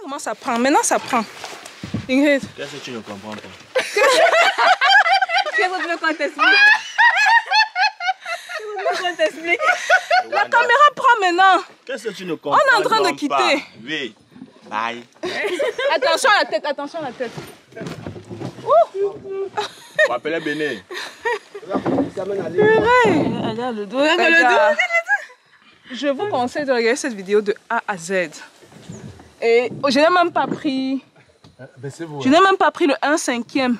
Comment ça prend? Maintenant ça prend. Ingrid. Qu'est-ce que tu ne comprends pas? Qu'est-ce que tu veux qu'on t'explique? La caméra prend maintenant. Qu'est-ce que tu ne comprends pas? On est en train de quitter. Oui. Bye. Attention à la tête, attention à la tête. On appelle Béné. Regarde le dos, regarde le dos. Je vous conseille de regarder cette vidéo de A à Z. Et je n'ai même pas pris... Je n'ai même pas pris le 1/5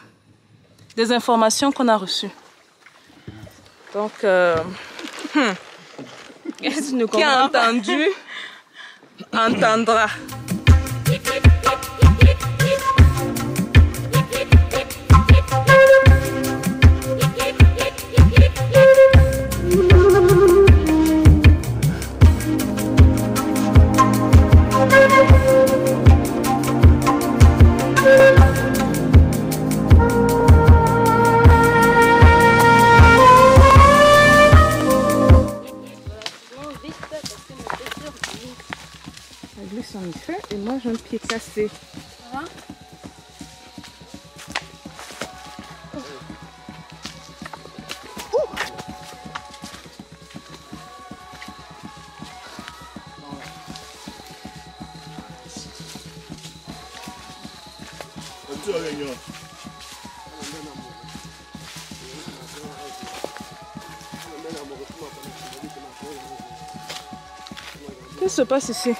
des informations qu'on a reçues. Donc, qui a entendu, entendra. Et moi j'ai un pied cassé. Hein? Qu'est-ce qui se passe ici?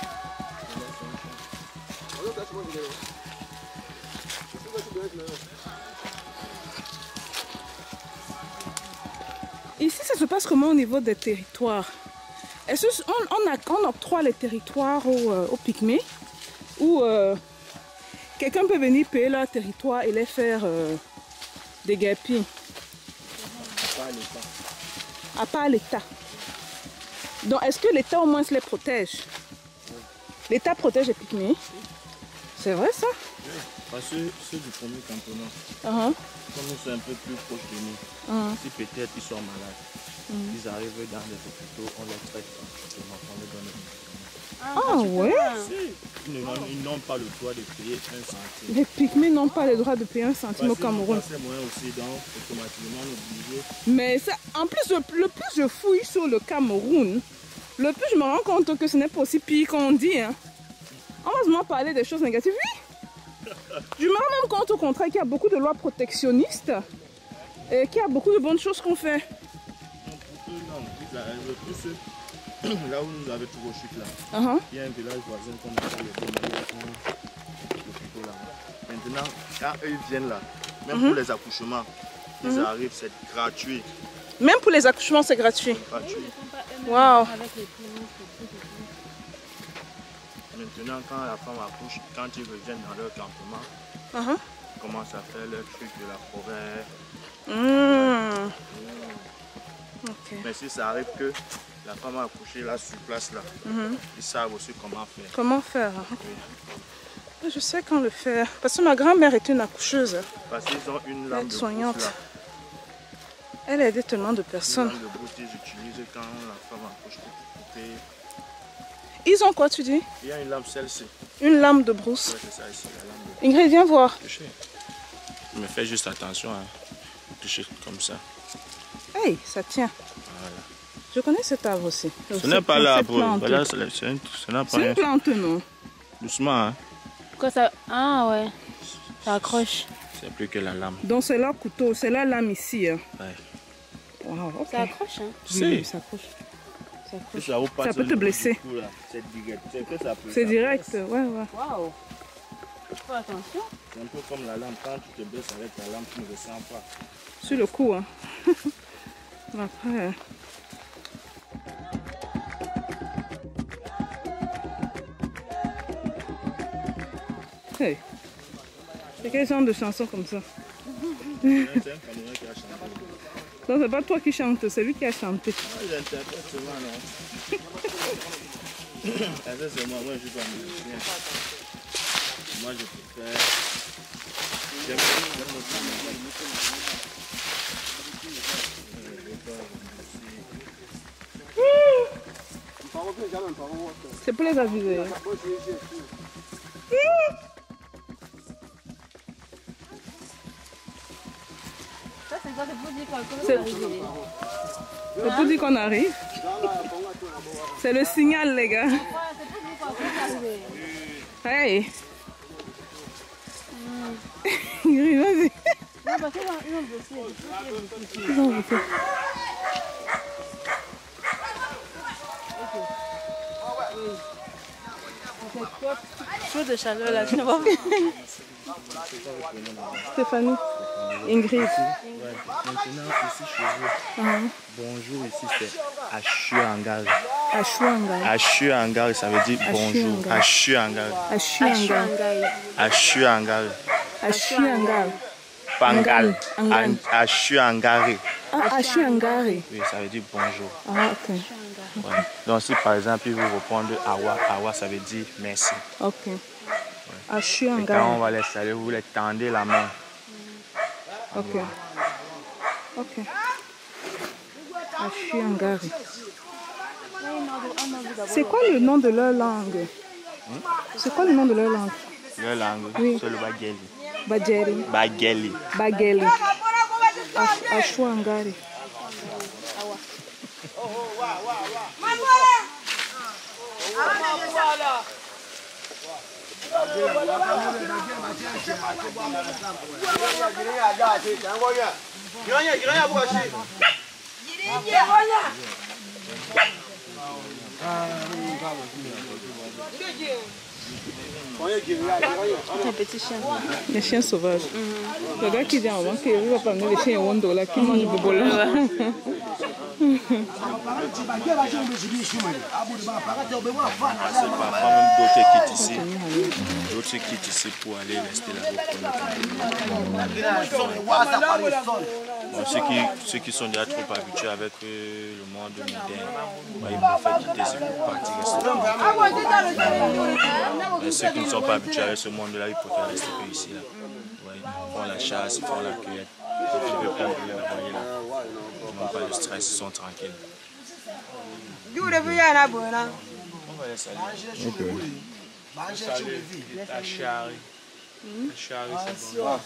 Ici, ça se passe comment au niveau des territoires? Est-ce qu'on octroie les territoires aux pygmées? Ou quelqu'un peut venir payer leur territoire et les faire des guépis? À part l'État. Donc, est-ce que l'État au moins les protège? L'État protège les pygmées? C'est vrai ça? Oui, parce que ceux du premier cantonnement, comme nous sommes un peu plus proches de nous, si peut-être ils sont malades, ils arrivent dans les hôpitaux, on les traite, on les donne des médicaments. Ah ouais? Ils n'ont pas le droit de payer 1 centime. Les pygmées n'ont pas le droit de payer 1 centime au Cameroun. C'est moyen aussi, donc automatiquement obligé. Mais ça, en plus, le plus je fouille sur le Cameroun, le plus je me rends compte que ce n'est pas aussi pire qu'on dit. Hein. On va seulement parler des choses négatives. Oui. Je me rends même compte au contraire qu'il y a beaucoup de lois protectionnistes et qu'il y a beaucoup de bonnes choses qu'on fait. Là où nous avons trouvé chute là, il y a un village voisin qu'on appelle les là. Maintenant, quand eux viennent là, même pour les accouchements, ils arrivent, c'est gratuit. Même pour les accouchements, c'est gratuit. Waouh. Maintenant, quand la femme accouche, quand ils reviennent dans leur campement, ils commencent à faire leur truc de la forêt. Okay. Mais si ça arrive que la femme a accouché là sur place, là, ils savent aussi comment faire. Comment faire? Oui. Je sais quand le faire. Parce que ma grand-mère était une accoucheuse. Parce qu'ils ont une lame de soignante. brousse, là. Elle a aidé tellement de personnes. Une lame de brousse qu'ils utilisent quand la femme accouche pour couper. Ils ont quoi tu dis? Il y a une lame, celle-ci. Une lame de brousse. Oui, c'est ça ici, la lame de brousse. Ingrid, viens voir. Toucher. Mais fais juste attention à toucher comme ça. Hey, ça tient. Voilà. Je connais cet arbre aussi. Ce n'est pas l'arbre. Voilà, c'est une plante, non? Doucement, hein. Pourquoi ça? Ah ouais. Ça accroche. C'est plus que la lame. Donc c'est leur couteau, c'est la lame ici. Hein. Ouais. Wow, okay. Ça accroche, hein? Oui, ça accroche. Ça peut te blesser. C'est direct, ouais. Waouh. Fais attention. C'est un peu comme la lampe. Quand tu te blesses avec la lampe, tu ne ressens pas. Sur le coup, hein. Après. Hey. C'est quel genre de chanson comme ça? C'est un Camerounais qui a chanté. Non, c'est pas toi qui chantes, c'est lui qui a chanté. Moi, j'interprète souvent, non? C'est moi, je suis pas musicien. Moi, je préfère. J'aime c'est pour les aviser. C'est pour dire qu'on arrive. C'est le signal, les gars. Hey. Vas-y. Ils ont bossé. Chaud de chaleur là, tu ne vois pas. Stéphanie, Ingrid. Ouais. Maintenant, ici chez vous, bonjour ici c'est Ashuangari. Ashuangari. Ashuangari, ça veut dire bonjour. Ashuangari. Ashuangari. Ashuangari. Ashuangari. Pangal. Angan. Ashuangari. Ah, Ashuangari. Oui, ça veut dire bonjour. Ah, ok. Ouais. Donc si par exemple ils vous répondent Awa, Awa ça veut dire merci. Ok. Et Ashuangari. quand on va les saluer, vous les tendez la main. Ok. Ok. Ashuangari. C'est quoi le nom de leur langue? C'est quoi le nom de leur langue? Leur langue, oui. c'est le Bageli. Bajeri. Bageli. Bageli. Ashuangari. Un petit chien. Les chiens sauvages. Le gars qui dit avant qu'il va pas amener les chiens Wondo là qui mangent bobo là. Parfois même d'autres quittent ici. D'autres quittent ici pour aller rester là. Bon, ceux qui sont déjà trop habitués avec le monde moderne, ils préfèrent quitter ici pour partir rester. Et ceux qui ne sont pas habitués avec ce monde-là, ils préfèrent rester ici. Là. Ouais, ils font la chasse, ils font la cueillette. Ils ne veulent pas brûler la voyez là. Ils n'ont pas de stress, ils sont tranquilles. On va les saluer. Salut, Achari. Achari, c'est bon.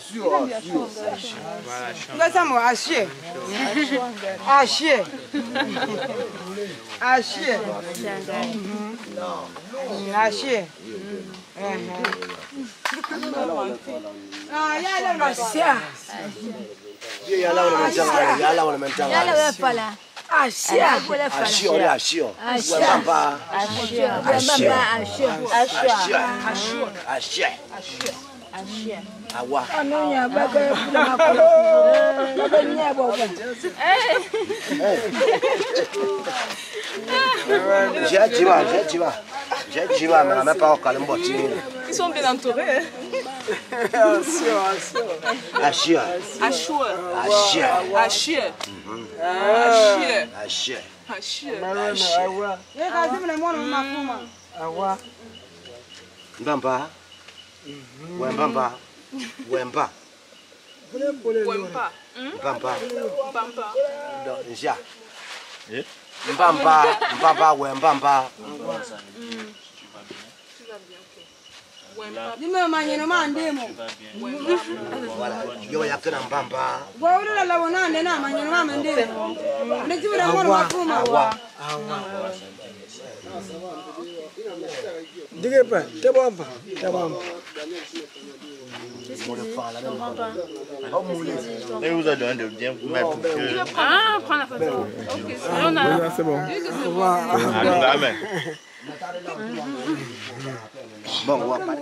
Ils sont bien entourés. Et vous a donné de bien vous mettre pour que... Ah, prends la photo. Ok, c'est bon. Amen. Bon, on va pas.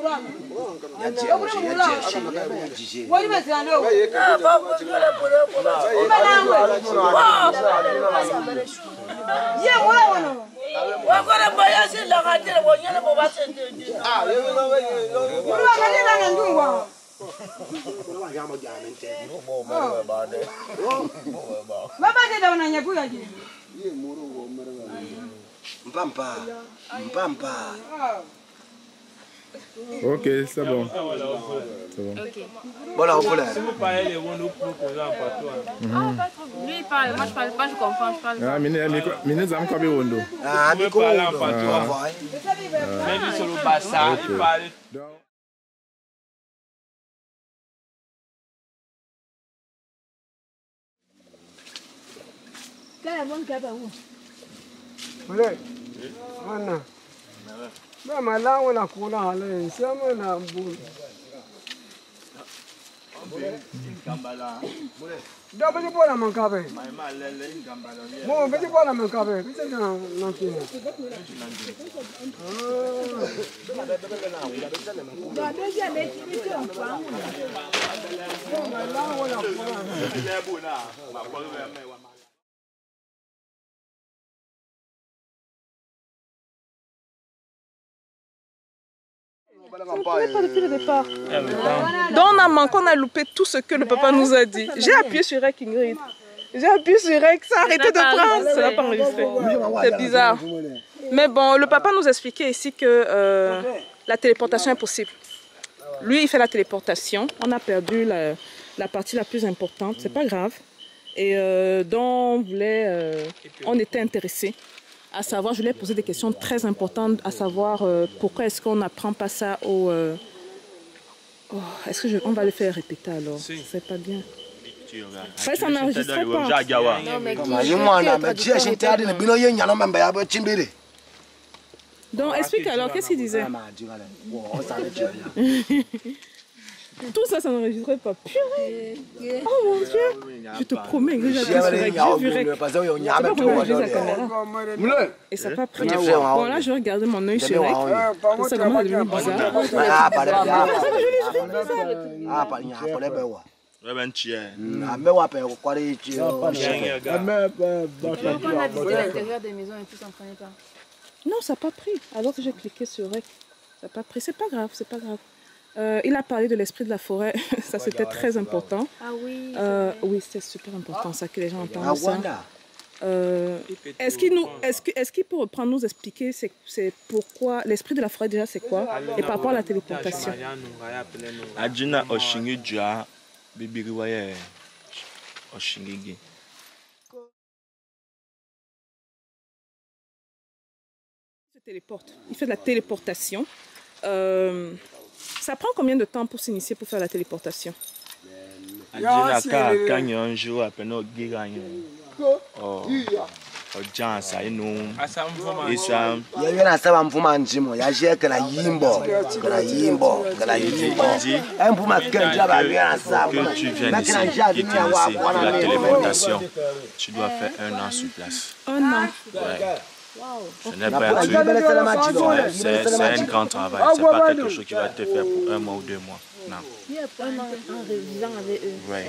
Mpampa. Ok, c'est bon. C'est bon. Voilà, on peut là. Lui, il parle, moi je parle pas, je comprends, je parle pas. Ah, mine zam kwa biwondo. Ah, mais comment on va Même sur le bassin, il parle. Pas depuis le départ. Donc on a manqué, on a loupé tout ce que le papa nous a dit. J'ai appuyé sur Rec, Ingrid. J'ai appuyé sur Rec, ça a arrêté de prendre. Ça n'a pas enregistré. C'est bizarre. Mais bon, le papa nous expliquait ici que la téléportation est possible. Lui, il fait la téléportation. On a perdu la partie la plus importante. C'est pas grave. Et donc on était intéressés à savoir, je lui ai posé des questions très importantes, à savoir pourquoi est-ce qu'on n'apprend pas ça au... est-ce qu'on va le faire répéter alors? C'est pas bien. Ça n'enregistrait pas. Donc explique alors, qu'est-ce qu'il disait? Tout ça, ça n'enregistrait pas. Purée! Oh mon Dieu! Je te promets, j'ai vu Rec. C'est pas pour enregistrer la caméra. Et ça n'a pas pris. Bon, là, je regarde mon œil sur Rec. Ça commence à devenir bizarre. Non, ça n'a pas pris. Alors que j'ai cliqué sur Rec, ça n'a pas pris. C'est pas grave, c'est pas grave. Il a parlé de l'esprit de la forêt, ça c'était très important. Ah oui. Oui, c'est super important ça que les gens entendent ça. Est-ce qu'il peut reprendre, nous expliquer c'est pourquoi l'esprit de la forêt déjà c'est quoi et par rapport à la téléportation? Adjina oshingi dja bibiriwaye oshingi. Il se téléporte, il fait de la téléportation. Ça prend combien de temps pour s'initier pour faire la téléportation? Tu dois faire 1 an sur place. 1 an. Ce n'est pas un truc, c'est un grand travail. C'est pas quelque chose qui va te faire pour 1 mois ou 2 mois. Non. Ouais.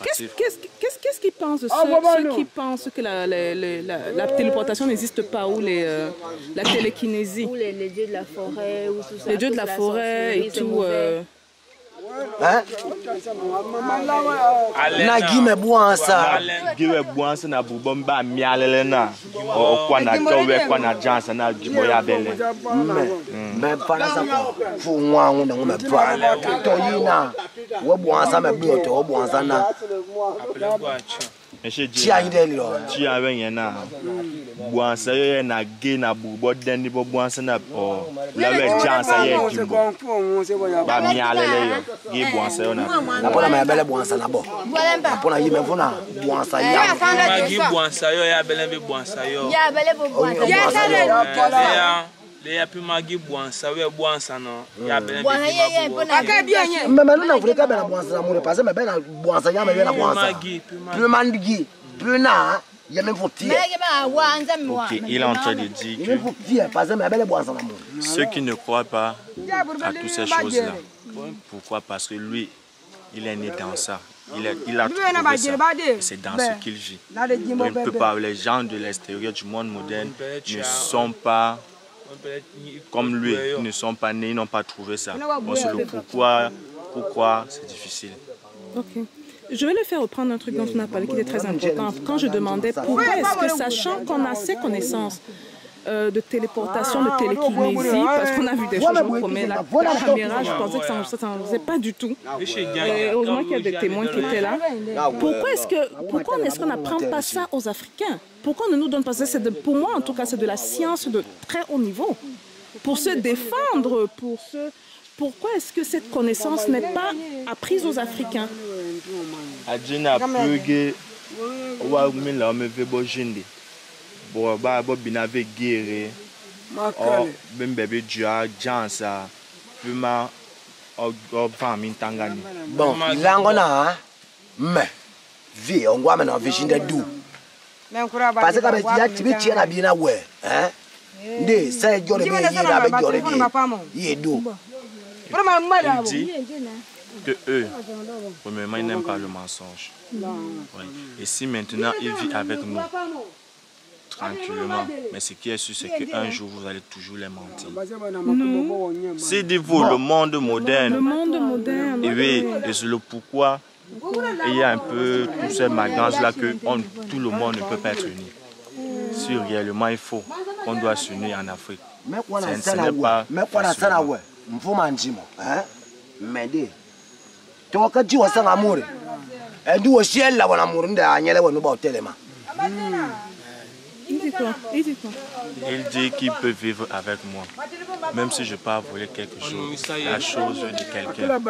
Qu'est-ce qu'ils pensent de ceux qui pensent que la téléportation n'existe pas ou la télékinésie? Ou les dieux de la forêt, ou tout ça. Les dieux de la forêt et tout. Nagi me buansa. Giwe buansa na bubomba mialele na. Okwa na towe kwa na jansa na jiboya bele. Me para sa fu nwa hu na me pa. To yina. Wo buansa me bi to wo buansa na. Chi ayi de li o. Chi awen yen na. Buansa ye na ge na bubo den ni bo buansa na o. La we jansa ye jimbo. Ba mialele yo. Gi buansa yo na. Na pona me bele buansa na bo. Na pona yi me funa buansa ya. Gi buansa yo ya bele be buansa yo. Ya bele bo buansa. Ya ya. Le ya pima gi buansa we buansa no. Ya bele be. Me na Afrika be na buansa mo parce me be na buansa ya me be na buansa. Plus mandigi, plus na il y a même pour tirer. Ok, il est en train de dire que ceux qui ne croient pas à toutes ces choses-là, pourquoi? Parce que lui, il est né dans ça. Il a trouvé ça. C'est dans ce qu'il vit. Il ne peut pas. Les gens de l'extérieur du monde moderne ne sont pas comme lui. Ils ne sont pas nés, ils n'ont pas trouvé ça. Bon, c'est le pourquoi c'est difficile. Ok. Je vais le faire reprendre un truc dont on a parlé qui est très important. Quand je demandais pourquoi est-ce que, sachant qu'on a ces connaissances de téléportation, de télékinésie, parce qu'on a vu des choses, je vous promets, la caméra, je pensais que ça ne faisait pas du tout. Et heureusement qu'il y a des témoins qui étaient là. Pourquoi est-ce qu'on n'apprend pas ça aux Africains? Pourquoi on ne nous donne pas ça? Pour moi, en tout cas, c'est de la science de très haut niveau. Pour se défendre, pourquoi est-ce que cette connaissance n'est pas apprise aux Africains? Adjina Pugue, wa mila me ve bo jinde bo ba bo binave guerre o bembebe dia jansa puma o fami tangani bon lango na me vi ongwa me na vishinde du parce que ya tibi na bi na we nde sai jore be yi na be jore bi yi du il dit que eux, premièrement, ils n'aiment pas le mensonge. Oui. Et si maintenant ils vivent avec nous, tranquillement, mais ce qui est sûr, c'est qu'un jour, vous allez toujours les mentir. C'est dit vous, le monde moderne. Le monde moderne. Et oui, et c'est le pourquoi il y a un peu tous ces magances-là que tout le monde ne peut pas être uni. Si réellement il faut, on doit s'unir en Afrique. Ce n'est pas facile. Toka jiwa sana amore endi wo shiela wana amore nda anyele wonu ba hotelema il dit qu'il peut vivre avec moi même si je pars voler quelque chose, la chose de quelqu'un.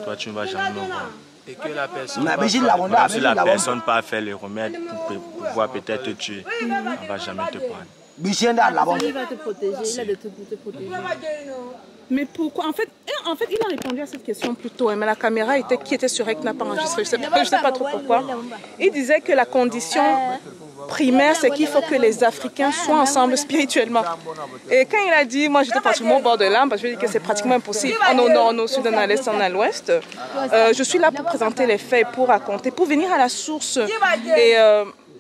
Toi tu ne vas jamais me voir. Et que la personne même si la personne pas faire les remèdes pour pouvoir peut-être tuer, on va jamais te prendre. Il va te protéger, il a de tout pour te protéger. Mais pourquoi? En fait, il a répondu à cette question plus tôt, mais la caméra qui était sur elle n'a pas enregistré. Je ne sais pas trop pourquoi. Il disait que la condition primaire, c'est qu'il faut que les Africains soient ensemble spirituellement. Et quand il a dit, moi j'étais pratiquement au bord de l'âme, parce que je dis que c'est pratiquement impossible. En au nord, en au sud, en à l'est, en à l'ouest. Je suis là pour présenter les faits, pour raconter, pour venir à la source et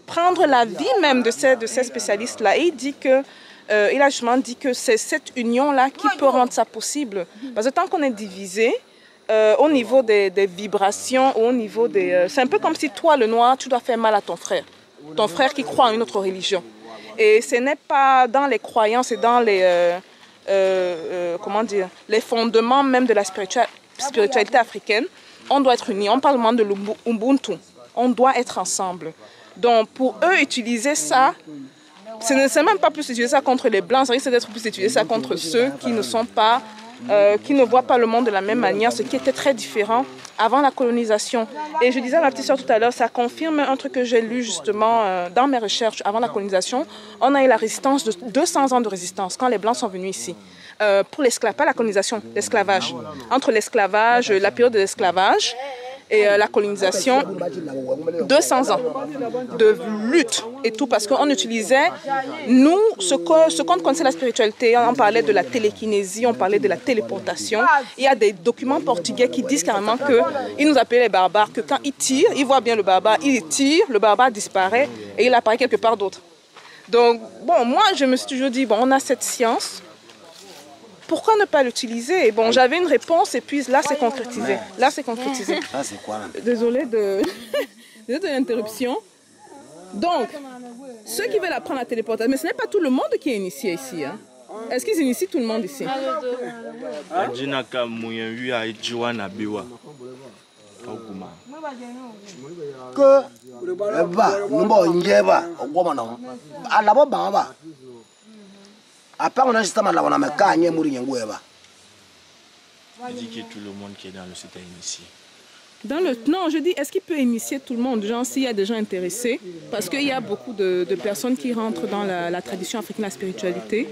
prendre la vie même de ces spécialistes-là. Et il dit que il a justement dit que c'est cette union-là qui peut rendre ça possible. Parce que tant qu'on est divisé, au niveau des vibrations, au niveau des... c'est un peu comme si toi, le noir, tu dois faire mal à ton frère. Ton frère qui croit en une autre religion. Et ce n'est pas dans les croyances et dans les... comment dire, les fondements même de la spiritualité africaine. On doit être unis. On parle vraiment de l'Ubuntu. On doit être ensemble. Donc pour eux, utiliser ça... Ce n'est même pas plus utiliser ça contre les blancs, ça risque d'être plus utiliser ça contre ceux qui ne sont pas, qui ne voient pas le monde de la même manière, ce qui était très différent avant la colonisation. Et je disais à ma petite soeur tout à l'heure, ça confirme un truc que j'ai lu justement dans mes recherches avant la colonisation. On a eu la résistance de 200 ans de résistance quand les blancs sont venus ici. Pour l'esclavage, pas la colonisation, l'esclavage. Entre l'esclavage, la période de l'esclavage et la colonisation, 200 ans de lutte et tout, parce qu'on utilisait, nous, ce qu'on connaissait la spiritualité, on parlait de la télékinésie, on parlait de la téléportation. Il y a des documents portugais qui disent carrément qu'ils nous appelaient les barbares, que quand ils tirent, ils voient bien le barbare, ils tirent, le barbare disparaît et il apparaît quelque part d'autre. Donc, bon, moi, je me suis toujours dit, bon, on a cette science, pourquoi ne pas l'utiliser? Bon, j'avais une réponse et puis là, c'est concrétisé. Là, c'est concrétisé. Ça, c'est quoi là? Désolée de l'interruption. Donc, ceux qui veulent apprendre la téléportation, mais ce n'est pas tout le monde qui est initié ici. Hein. Est-ce qu'ils initient tout le monde ici? Après, on a justement là, on a mis Kanye Mourinyangoueva. Il dit que tout le monde qui est dans le site est initié. Non, je dis, est-ce qu'il peut initier tout le monde? Genre, s'il y a des gens intéressés, parce qu'il y a beaucoup de personnes qui rentrent dans la tradition africaine, la spiritualité.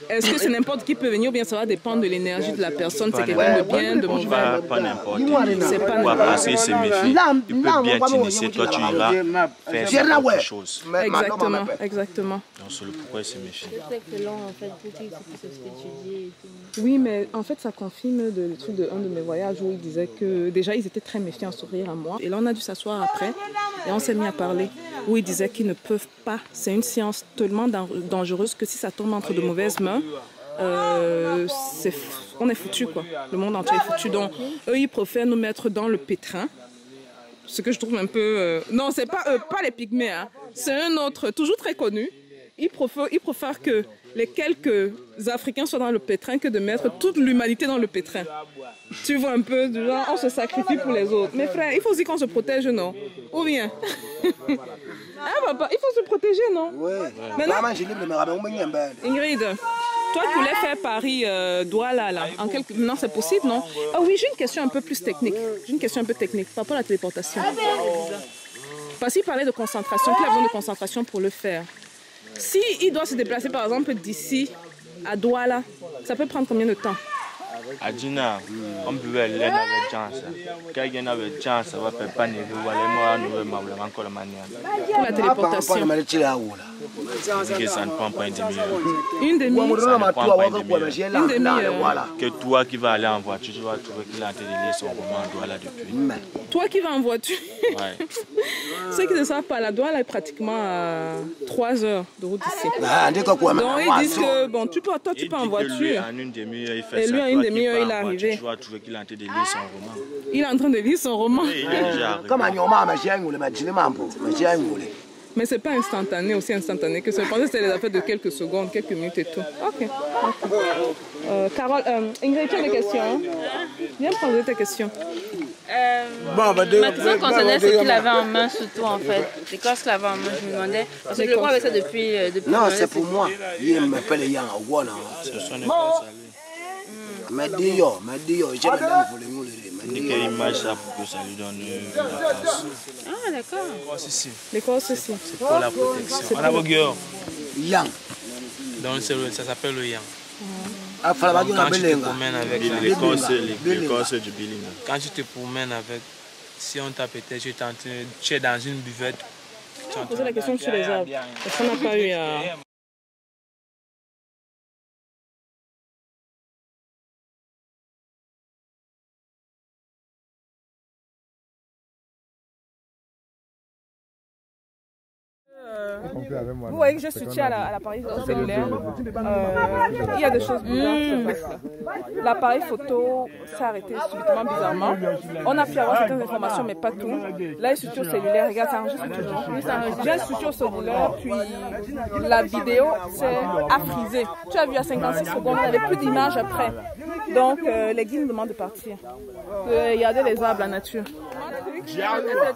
Est-ce que c'est n'importe qui peut venir ou bien ça va dépendre de l'énergie de la personne? C'est quelqu'un de bien, de mauvais? Pas n'importe qui. C'est pas n'importe qui. Parce qu'il se méfie. Il peut bien t'initier, toi tu iras faire quelque chose. Exactement, exactement. Donc c'est le pourquoi il se méfie. C'est long en fait, pour qu'il puisse étudier et tout. Oui, mais en fait ça confirme le truc d'un de mes voyages où il disait que déjà ils étaient très méfiants à s'ouvrir à moi. Et là on a dû s'asseoir après et on s'est mis à parler. Où ils disaient qu'ils ne peuvent pas. C'est une science tellement dangereuse que si ça tombe entre de mauvaises mains, on est foutu quoi. Le monde entier est foutu. Donc eux ils préfèrent nous mettre dans le pétrin. Ce que je trouve un peu... Non, c'est pas eux, pas les pygmées. Hein. C'est un autre, toujours très connu. Ils préfèrent que les quelques Africains soient dans le pétrin que de mettre toute l'humanité dans le pétrin. Tu vois un peu, du genre, on se sacrifie pour les autres. Mais frère, il faut aussi qu'on se protège, non? Ou bien? Hein, papa, il faut se protéger, non? Oui. Maintenant, Ingrid, toi qui voulais faire Paris-Douala, là, non, c'est possible, non? Ah oui, j'ai une question un peu plus technique. J'ai une question un peu technique par rapport à la téléportation. Parce qu'il parlait de concentration, qu'il a besoin de concentration pour le faire. Si il doit se déplacer par exemple d'ici à Douala, ça peut prendre combien de temps? À Dina, on peut aller avec chance. Quelqu'un avec chance, on va faire pas négo, on va aller encore la manière. Pour la téléportation. Que ça ne prend pas une demi-heure. Une demi-heure. Une demi-heure. Que toi qui vas aller en voiture, tu vas trouver qu'il a délié son roman à Douala depuis. Toi qui vas en voiture. Ouais. Ceux qui ne savent pas, la Douala est pratiquement à 3 heures de route d'ici. Donc ils disent que bon, toi tu peux en voiture. En une demi-heure, il fait et ça. lui, en une demi-heure, il est arrivé. Tu vas trouver qu'il est en train de lire son roman. Il est en train de lire son roman. Oui, il est déjà arrivé. Mais c'est pas instantané, aussi instantané que ça. Je pensais que c'était des affaires de quelques secondes, quelques minutes et tout. Ok. Carole, Ingrid, tu as des questions? Hein? Viens poser tes questions. Ma question concernait ce qu'il avait en main surtout en fait. C'est quoi ce qu'il avait en main, je me demandais. Parce que je crois avec ça depuis non, c'est pour moi. Il m'appelle Yang. Ce sont les forces allées. Quelle image ça pour que ça lui donne la force. Ah d'accord. Les corps ceci. C'est pour la protection. On a vos gueules. Yang. Donc ça s'appelle le Yang. Quand tu te promènes avec l'écorce du Billy. Quand tu te promènes avec, si on t'a peut-être, tu es dans une buvette. Tu as posé la question sur les arbres. Parce qu'on n'a pas eu à... Vous voyez que je soutiens à l'appareil cellulaire. Il y a des choses bizarres qui se passent là. L'appareil photo s'est arrêté subitement bizarrement. On a pu avoir certaines informations, mais pas tout. Là, il soutient au cellulaire. Regarde, ça enregistre toujours. J'ai soutien au cellulaire, puis la vidéo a frisé. Tu as vu à 56 secondes, il n'y avait plus d'image après. Donc, les guides nous demandent de partir. Regardez les arbres, la nature.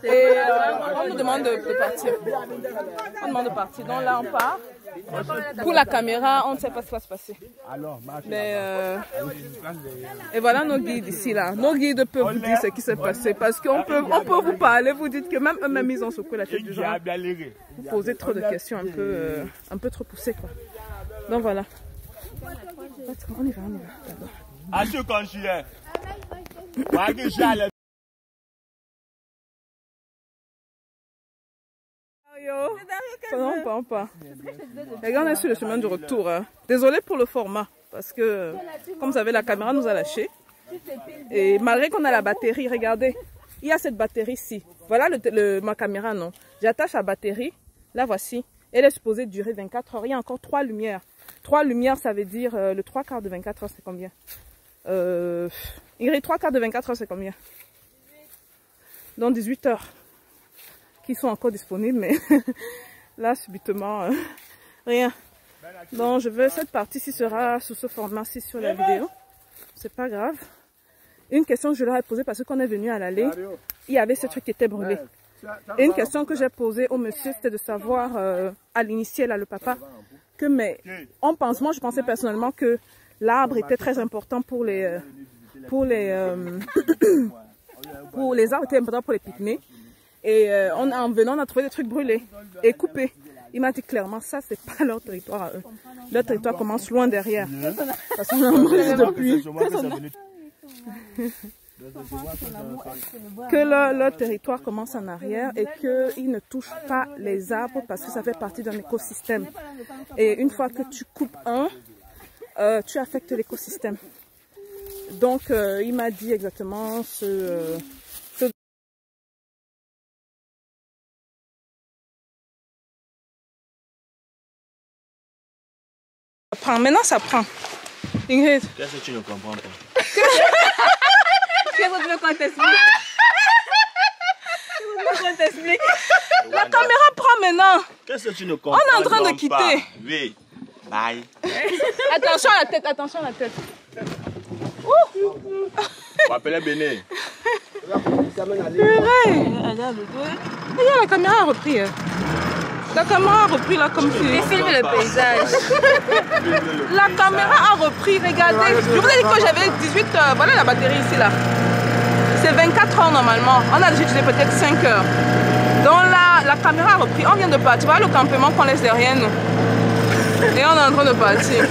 Et on nous demande de partir. On demande de partir. Donc là, on part. Pour la caméra, on ne sait pas ce qui va se passer. Mais et voilà nos guides ici là. Nos guides peuvent vous dire ce qui s'est passé parce qu'on peut vous parler, vous dites que même eux-mêmes ils ont secoué la tête du genre. Vous posez trop de questions un peu trop poussées quoi. Donc voilà. On y va d'abord. Non, pas. Les gars, on est sur le chemin du retour. Hein. Désolé pour le format, parce que, comme vous savez, la caméra nous a lâchés. Et malgré qu'on a la batterie, regardez, il y a cette batterie-ci. Voilà ma caméra, non. J'attache la batterie, la voici. Elle est supposée durer 24 heures. Il y a encore 3 lumières. 3 lumières, ça veut dire le 3/4 de 24 heures, c'est combien? Il y a 3/4 de 24 heures, c'est combien? Donc 18 heures. Qui sont encore disponibles, mais là, subitement, rien. Donc, cette partie-ci sera sous ce format-ci sur la vidéo. C'est pas grave. Une question que je leur ai posée parce qu'on est venu à l'allée, il y avait ce truc qui était brûlé. Et une question que j'ai posée au monsieur, c'était de savoir, à l'initié, là, le papa, que moi, je pensais personnellement que l'arbre était très important pour les arbres, était important pour les pygmées. Et en venant, on a trouvé des trucs brûlés et coupés. Il m'a dit clairement, ça, c'est pas leur territoire à eux. Leur territoire commence loin derrière. Parce qu'on a brûlé depuis. Que leur territoire commence en arrière et qu'ils ne touchent pas les arbres parce que ça fait partie d'un écosystème. Et une fois que tu coupes un, tu affectes l'écosystème. Donc, il m'a dit exactement ce Maintenant, ça prend. Ingrid. Qu'est-ce que tu ne comprends pas? Qu'est-ce que tu veux qu'on t'explique? La caméra prend maintenant. Qu'est-ce que tu ne comprends pas? On est en train de quitter. Oui. Bye. Attention à la tête, attention à la tête. On appelle Béné. Regarde, la caméra a repris. La caméra a repris là comme si... Et filme le paysage. La caméra a repris, regardez. Je vous ai dit que j'avais 18 heures. Voilà la batterie ici là. C'est 24 heures normalement. On a déjà utilisé peut-être 5 heures. Donc là, la caméra a repris. On vient de partir. Voilà le campement qu'on laisse derrière nous. Et on est en train de partir.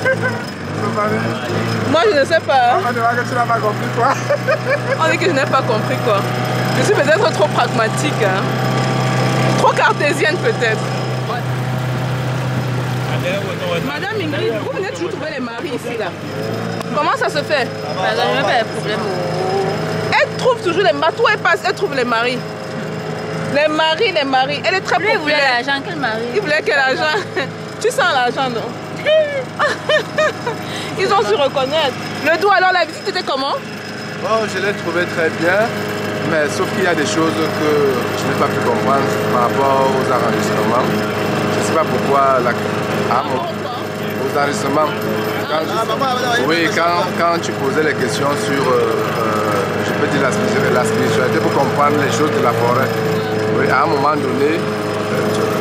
Moi, je ne sais pas. On dirait que tu n'as pas compris quoi. On dit que je n'ai pas compris quoi. Je suis peut-être trop pragmatique. Hein. Trop cartésienne peut-être. Madame Ingrid, vous venez toujours trouver les maris ici là. Comment ça se fait? Je n'ai pas de problème. Elle trouve toujours les maris. Tout elle passe, elle trouve les maris. Les maris, les maris. Elle est très populaire. Il voulait l'argent, quel mari? Il voulait quel argent? Tu sens l'argent, non? Ils ont su reconnaître. Le dos, alors la visite était comment? Oh, je l'ai trouvé très bien, mais sauf qu'il y a des choses que je n'ai pas pu comprendre par rapport aux enregistrements. Je ne sais pas pourquoi aux enregistrements. Quand tu posais les questions sur, je peux dire la spiritualité pour comprendre les choses de la forêt. Oui, à un moment donné,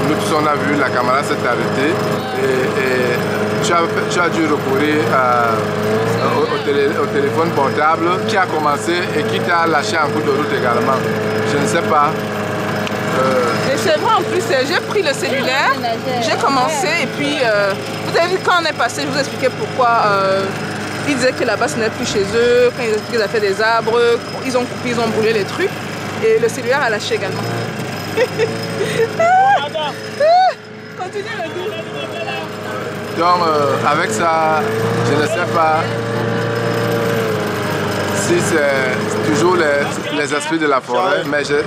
nous tous on a vu, la caméra s'est arrêtée et tu as dû recourir au téléphone portable qui a commencé et qui t'a lâché en cours de route également. Je ne sais pas. Et c'est vrai en plus, j'ai pris le cellulaire, j'ai commencé et puis vous avez vu quand on est passé, je vous expliquais pourquoi ils disaient que là-bas ce n'est plus chez eux, quand ils expliquaient qu'ils avaient fait des arbres, ils ont coupé, ils ont brûlé les trucs et le cellulaire a lâché également. Continuez le tour. Donc avec ça, je ne sais pas si c'est toujours les esprits de la forêt, mais j'ai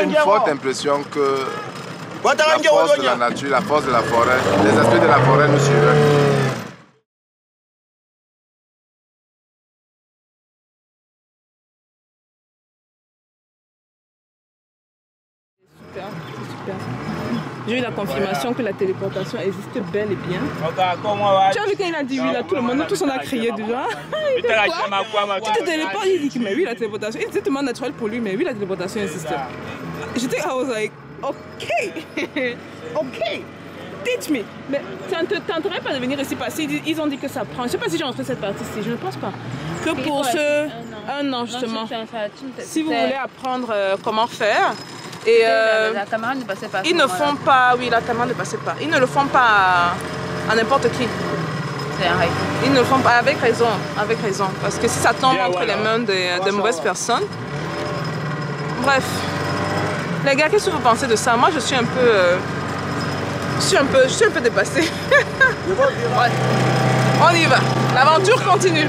une forte impression que la force de la nature, la force de la forêt, les esprits de la forêt nous suivent. J'ai eu la confirmation que la téléportation existe bel et bien. Tu as vu quand il a dit oui, là, tout le monde, nous tous on a crié déjà. Tu te téléportes, il dit mais oui, la téléportation, c'est tellement naturel pour lui, mais oui, la téléportation existe. J'étais, I was like, ok, ok, teach me. Mais tu n'entendrais pas de venir ici parce qu'ils ont dit que ça prend. Je ne sais pas si j'ai rentré cette partie-ci, je ne pense pas. Que pour un an justement, si vous voulez apprendre comment faire. Et la caméra ne passait pas. Ils ne font pas, oui, la caméra ne passait pas. Ils ne le font pas à n'importe qui. C'est vrai. Ils ne le font pas avec raison, parce que si ça tombe entre les mains de mauvaises personnes. Bref, les gars, qu'est-ce que vous pensez de ça? Moi, je suis un peu dépassée. Ouais. On y va. L'aventure continue.